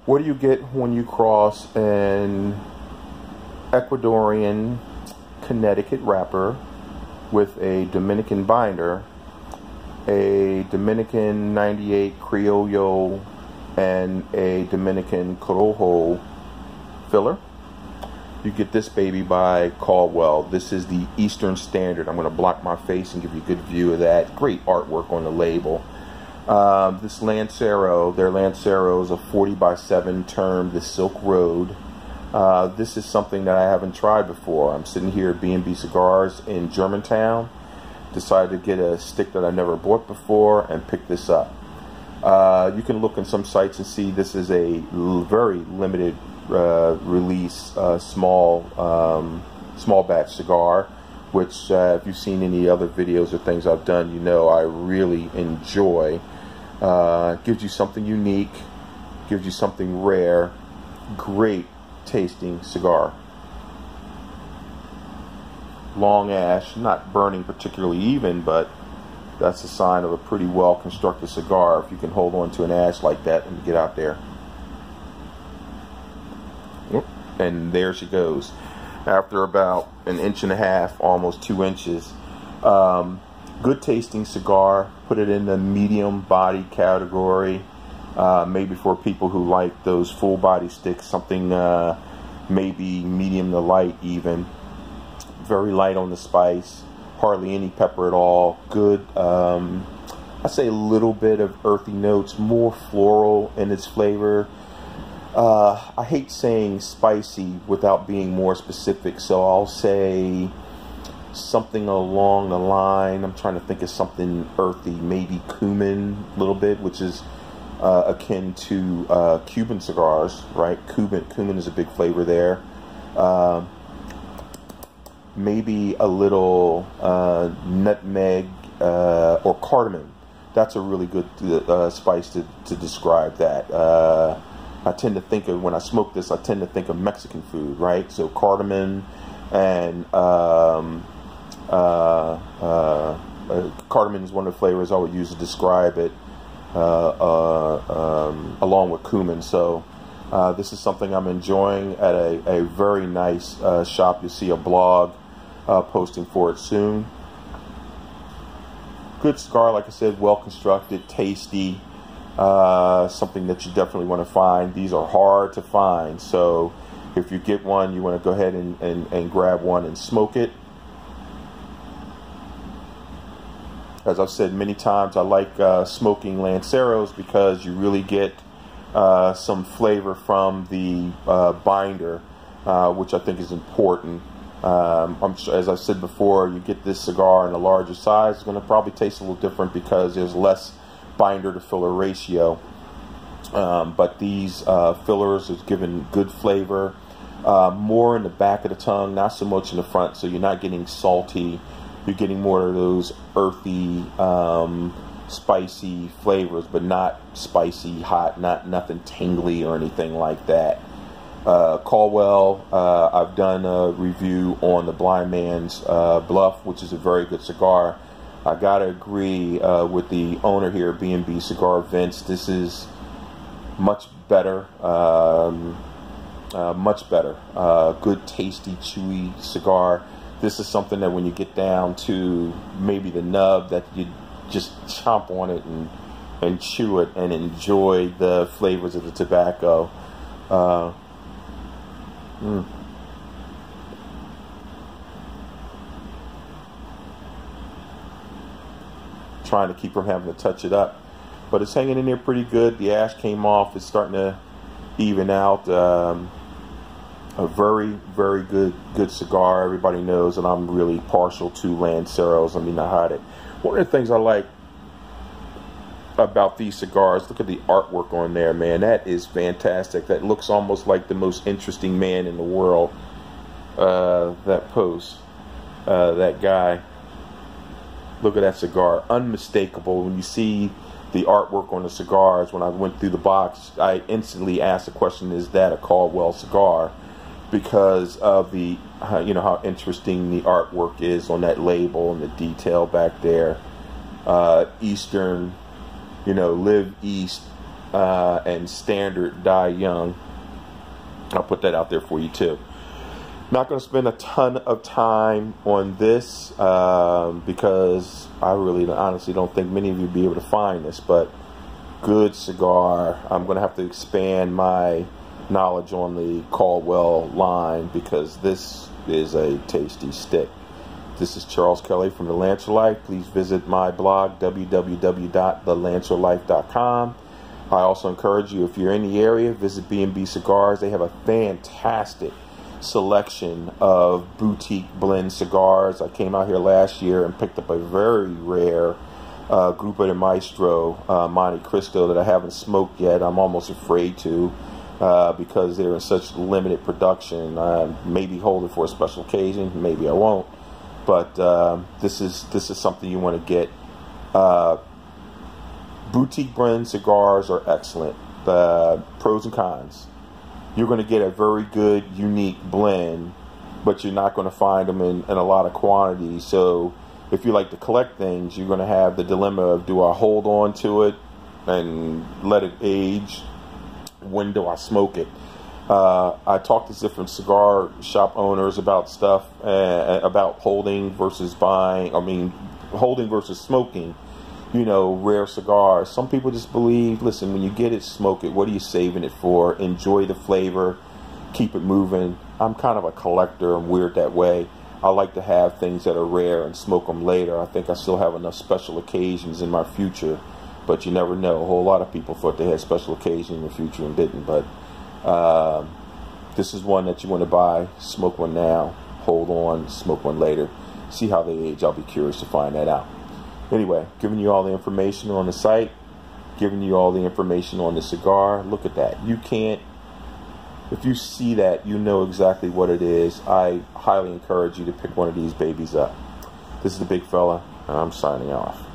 What do you get when you cross an Ecuadorian Connecticut wrapper with a Dominican binder, a Dominican 98 Criollo, and a Dominican Corojo filler? You get this baby by Caldwell. This is the Easern Standard. I'm going to block my face and give you a good view of that. Great artwork on the label. This Lancero, their Lancero is a 40x7 term, the Silk Road. This is something that I haven't tried before. I'm sitting here at B&B Cigars in Germantown. Decided to get a stick that I never bought before and pick this up. You can look in some sites and see this is a very limited release, small batch cigar, which if you've seen any other videos or things I've done, you know I really enjoy. Gives you something unique, gives you something rare, great tasting cigar. Long ash, not burning particularly even, but that's a sign of a pretty well constructed cigar if you can hold on to an ash like that and get out there. And there she goes. After about 1.5 inches, almost 2 inches. Good tasting cigar. Put it in the medium body category. Maybe for people who like those full body sticks, something maybe medium to light even. Very light on the spice. Hardly any pepper at all. Good, I say a little bit of earthy notes, more floral in its flavor. I hate saying spicy without being more specific, so I'll say something along the line. I'm trying to think of something earthy, maybe cumin a little bit, which is akin to Cuban cigars, right? Cumin is a big flavor there. Maybe a little nutmeg or cardamom. That's a really good spice to describe that. I tend to think of, when I smoke this, I tend to think of Mexican food, right? So cardamom and cardamom is one of the flavors I would use to describe it, along with cumin. So this is something I'm enjoying at a very nice shop. You'll see a blog posting for it soon. Good cigar, like I said, well constructed, tasty. Something that you definitely want to find. These are hard to find, so if you get one, you want to go ahead and grab one and smoke it. As I've said many times, I like smoking Lanceros because you really get some flavor from the binder, which I think is important. As I've said before, you get this cigar in a larger size, it's going to probably taste a little different because there's less binder to filler ratio, but these fillers is giving good flavor, more in the back of the tongue, not so much in the front, so you're not getting salty. You're getting more of those earthy, spicy flavors, but not spicy hot, nothing tingly or anything like that. Caldwell, I've done a review on the Blind Man's Bluff, which is a very good cigar. I gotta agree with the owner here, B&B Cigar Vince. This is much better, much better. Good, tasty, chewy cigar. This is something that when you get down to maybe the nub, that you just chomp on it and chew it and enjoy the flavors of the tobacco. Trying to keep from having to touch it up, but it's hanging in there pretty good. The ash came off. It's starting to even out. A very, very good cigar. Everybody knows that I'm really partial to Lanceros. I mean, I hide it. One of the things I like about these cigars, look at the artwork on there, man. That is fantastic. That looks almost like the most interesting man in the world. That pose, that guy. Look at that cigar, unmistakable. When you see the artwork on the cigars, when I went through the box, I instantly asked the question, is that a Caldwell cigar? Because of the, you know, how interesting the artwork is on that label and the detail back there. Eastern, you know, live east, and standard die young. I'll put that out there for you too. Not going to spend a ton of time on this because I really honestly don't think many of you will be able to find this, but good cigar. I'm going to have to expand my knowledge on the Caldwell line because this is a tasty stick. This is Charles Kelly from The Lancer Life. Please visit my blog, www.thelancerlife.com. I also encourage you, if you're in the area, visit B&B Cigars. They have a fantastic selection of boutique blend cigars. I came out here last year and picked up a very rare Grupo de Maestro Monte Cristo that I haven't smoked yet. I'm almost afraid to because they're in such limited production. Maybe hold it for a special occasion, maybe I won't. But this is something you want to get. Boutique blend cigars are excellent. The pros and cons. You're going to get a very good, unique blend, but you're not going to find them in a lot of quantity. So if you like to collect things, you're going to have the dilemma of, do I hold on to it and let it age? When do I smoke it? I talked to different cigar shop owners about stuff, about holding versus buying. I mean, holding versus smoking. You know, rare cigars. Some people just believe, listen, when you get it, smoke it. What are you saving it for? Enjoy the flavor. Keep it moving. I'm kind of a collector. I'm weird that way. I like to have things that are rare and smoke them later. I think I still have enough special occasions in my future, but you never know. A whole lot of people thought they had special occasions in the future and didn't, but this is one that you want to buy. Smoke one now. Hold on. Smoke one later. See how they age. I'll be curious to find that out. Anyway, giving you all the information on the site, giving you all the information on the cigar. Look at that. You can't, if you see that, you know exactly what it is. I highly encourage you to pick one of these babies up. This is the big fella, and I'm signing off.